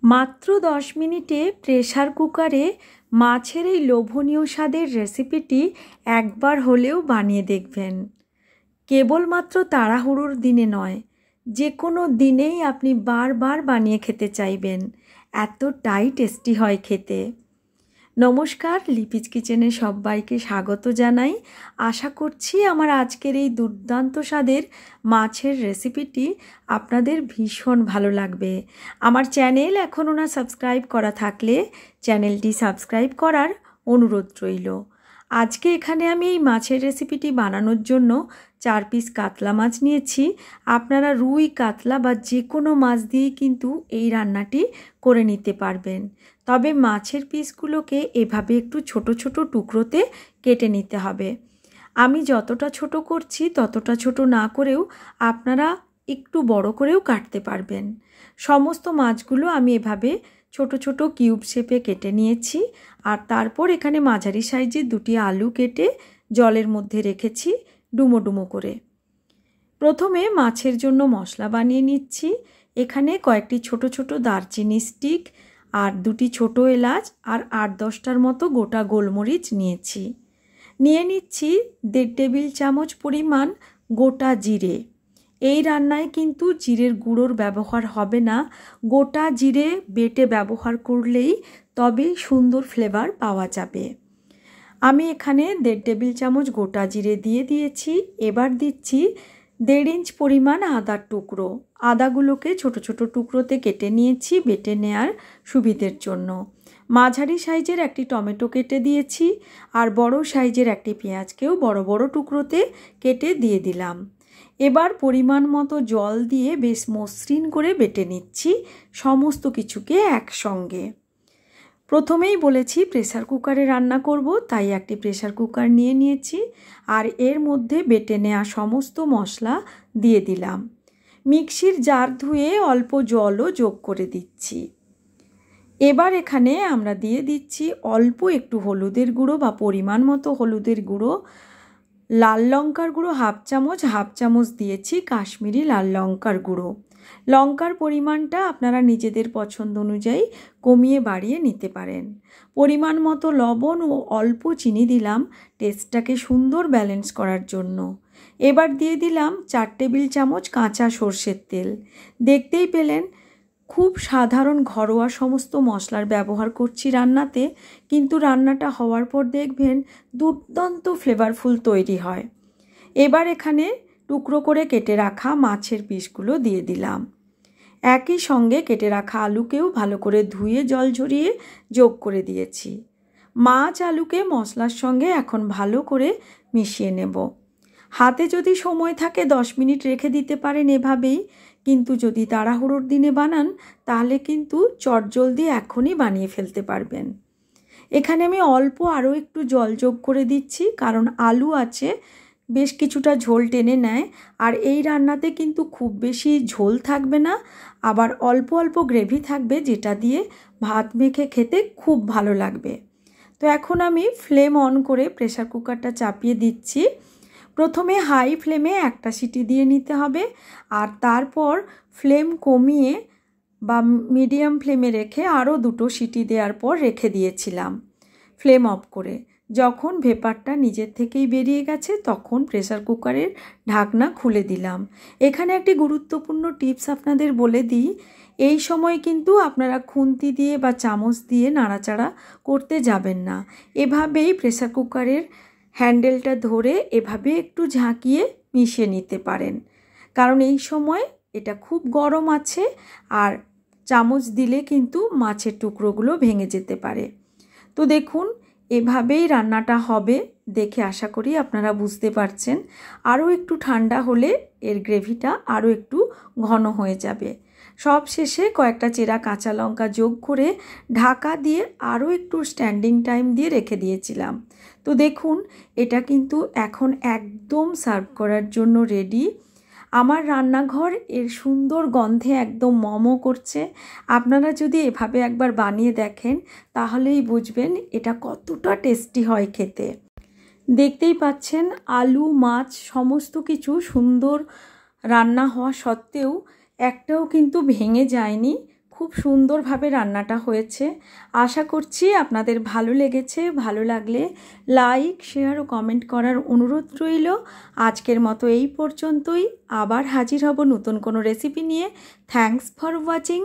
মাত্র 10 মিনিটে প্রেসার কুকারে মাছের এই লোভনীয় স্বাদের রেসিপিটি একবার হলেও বানিয়ে দেখবেন। কেবলমাত্র তাড়াহুড়োর দিনে নয়, যে কোনো দিনেই আপনি বারবার বানিয়ে খেতে চাইবেন, এতটাই টেস্টি হয় খেতে। নমস্কার, লিপিজ কিচেনে সবাইকে স্বাগত জানাই। আশা করছি আমার আজকের এই দুর্দান্ত স্বাদের মাছের রেসিপিটি আপনাদের ভীষণ ভালো লাগবে। আমার চ্যানেল এখনও না সাবস্ক্রাইব করা থাকলে চ্যানেলটি সাবস্ক্রাইব করার অনুরোধ রইল। আজকে এখানে আমি এই মাছের রেসিপিটি বানানোর জন্য 4 পিস কাতলা মাছ নিয়েছি। আপনারা রুই, কাতলা বা যে কোনো মাছ দিয়েই কিন্তু এই রান্নাটি করে নিতে পারবেন। তবে মাছের পিসগুলোকে এভাবে একটু ছোট ছোট টুকরোতে কেটে নিতে হবে। আমি যতটা ছোট করছি ততটা ছোট না করেও আপনারা একটু বড় করেও কাটতে পারবেন। সমস্ত মাছগুলো আমি এভাবে ছোট ছোট কিউব শেপে কেটে নিয়েছি। আর তারপর এখানে মাঝারি সাইজের 2টি আলু কেটে জলের মধ্যে রেখেছি ডুমো ডুমো করে। প্রথমে মাছের জন্য মশলা বানিয়ে নিচ্ছি। এখানে কয়েকটি ছোট ছোট দারচিনি স্টিক আর 2টি ছোট এলাচ আর 8-10টার মতো গোটা গোলমরিচ নিয়েছি। নিয়ে নিচ্ছি 1.5 টেবিল চামচ পরিমাণ গোটা জিরে। এই রান্নায় কিন্তু জিরের গুঁড়োর ব্যবহার হবে না, গোটা জিরে বেটে ব্যবহার করলেই তবেই সুন্দর ফ্লেভার পাওয়া যাবে। আমি এখানে 1.5 টেবিল চামচ গোটা জিরে দিয়ে দিয়েছি। এবার দিচ্ছি 1.5 ইঞ্চ পরিমাণ আদার টুকরো। আদাগুলোকে ছোট ছোট টুকরোতে কেটে নিয়েছি বেটে নেয়ার সুবিধের জন্য। মাঝারি সাইজের একটি টমেটো কেটে দিয়েছি আর বড় সাইজের একটি পেঁয়াজকেও বড় বড় টুকরোতে কেটে দিয়ে দিলাম। এবার পরিমাণ মতো জল দিয়ে বেশ মসৃণ করে বেটে নিচ্ছি সমস্ত কিছুকে একসঙ্গে। প্রথমেই বলেছি প্রেসার কুকারে রান্না করব, তাই একটি প্রেসার কুকার নিয়ে নিয়েছি আর এর মধ্যে বেটে নেওয়া সমস্ত মশলা দিয়ে দিলাম। মিক্সির জার ধুয়ে অল্প জলও যোগ করে দিচ্ছি। এবার এখানে আমরা দিয়ে দিচ্ছি অল্প একটু হলুদের গুঁড়ো বা পরিমাণ মতো হলুদের গুঁড়ো, লাল লঙ্কার গুঁড়ো হাফ চামচ দিয়েছি কাশ্মীরি লাল লঙ্কার গুঁড়ো। লঙ্কার পরিমাণটা আপনারা নিজেদের পছন্দ অনুযায়ী কমিয়ে বাড়িয়ে নিতে পারেন। পরিমাণ মতো লবণ ও অল্প চিনি দিলাম টেস্টটাকে সুন্দর ব্যালেন্স করার জন্য। এবার দিয়ে দিলাম 4 টেবিল চামচ কাঁচা সর্ষের তেল। দেখতেই পেলেন খুব সাধারণ ঘরোয়া সমস্ত মশলার ব্যবহার করছি রান্নাতে, কিন্তু রান্নাটা হওয়ার পর দেখবেন দুর্দান্ত ফ্লেভারফুল তৈরি হয়। এবার এখানে টুকরো করে কেটে রাখা মাছের পিসগুলো দিয়ে দিলাম। একই সঙ্গে কেটে রাখা আলুকেও ভালো করে ধুয়ে জল ঝরিয়ে যোগ করে দিয়েছি। মাছ আলুকে মশলার সঙ্গে এখন ভালো করে মিশিয়ে নেব। হাতে যদি সময় থাকে 10 মিনিট রেখে দিতে পারেন এভাবেই, কিন্তু যদি তাড়াহুড়োর দিনে বানান তাহলে কিন্তু চটজলদি এখনই বানিয়ে ফেলতে পারবেন। এখানে আমি অল্প আরও একটু জল যোগ করে দিচ্ছি, কারণ আলু আছে বেশ কিছুটা ঝোল টেনে নেয়। আর এই রান্নাতে কিন্তু খুব বেশি ঝোল থাকবে না, আবার অল্প অল্প গ্রেভি থাকবে, যেটা দিয়ে ভাত মেখে খেতে খুব ভালো লাগবে। তো এখন আমি ফ্লেম অন করে প্রেসার কুকারটা চাপিয়ে দিচ্ছি। প্রথমে হাই ফ্লেমে একটা সিটি দিয়ে নিতে হবে আর তারপর ফ্লেম কমিয়ে বা মিডিয়াম ফ্লেমে রেখে আরও 2টো সিটি দেওয়ার পর রেখে দিয়েছিলাম ফ্লেম অফ করে। যখন ভেপারটা নিজের থেকেই বেরিয়ে গেছে তখন প্রেসার কুকারের ঢাকনা খুলে দিলাম। এখানে একটি গুরুত্বপূর্ণ টিপস আপনাদের বলে দিই, এই সময় কিন্তু আপনারা খুন্তি দিয়ে বা চামচ দিয়ে নাড়াচাড়া করতে যাবেন না। এভাবেই প্রেসার কুকারের হ্যান্ডেলটা ধরে এভাবে একটু ঝাঁকিয়ে মিশিয়ে নিতে পারেন, কারণ এই সময় এটা খুব গরম আছে আর চামচ দিলে কিন্তু মাছের টুকরোগুলো ভেঙে যেতে পারে। তো দেখুন এভাবেই রান্নাটা হবে, দেখে আশা করি আপনারা বুঝতে পারছেন। আরও একটু ঠান্ডা হলে এর গ্রেভিটা আরও একটু ঘন হয়ে যাবে। সব শেষে কয়েকটা চেরা কাঁচা লঙ্কা যোগ করে ঢাকা দিয়ে আরও একটু স্ট্যান্ডিং টাইম দিয়ে রেখে দিয়েছিলাম। তো দেখুন এটা কিন্তু এখন একদম সার্ভ করার জন্য রেডি। আমার রান্নাঘর এর সুন্দর গন্ধে একদম মমো করছে। আপনারা যদি এভাবে একবার বানিয়ে দেখেন তাহলেই বুঝবেন এটা কতটা টেস্টি হয় খেতে। দেখতেই পাচ্ছেন আলু মাছ সমস্ত কিছু সুন্দর রান্না হওয়া সত্ত্বেও একটাও কিন্তু ভেঙে যায়নি, খুব সুন্দরভাবে রান্নাটা হয়েছে। আশা করছি আপনাদের ভালো লেগেছে। ভালো লাগলে লাইক, শেয়ার ও কমেন্ট করার অনুরোধ রইল। আজকের মতো এই পর্যন্তই। আবার হাজির হব নতুন কোনো রেসিপি নিয়ে। Thanks for watching.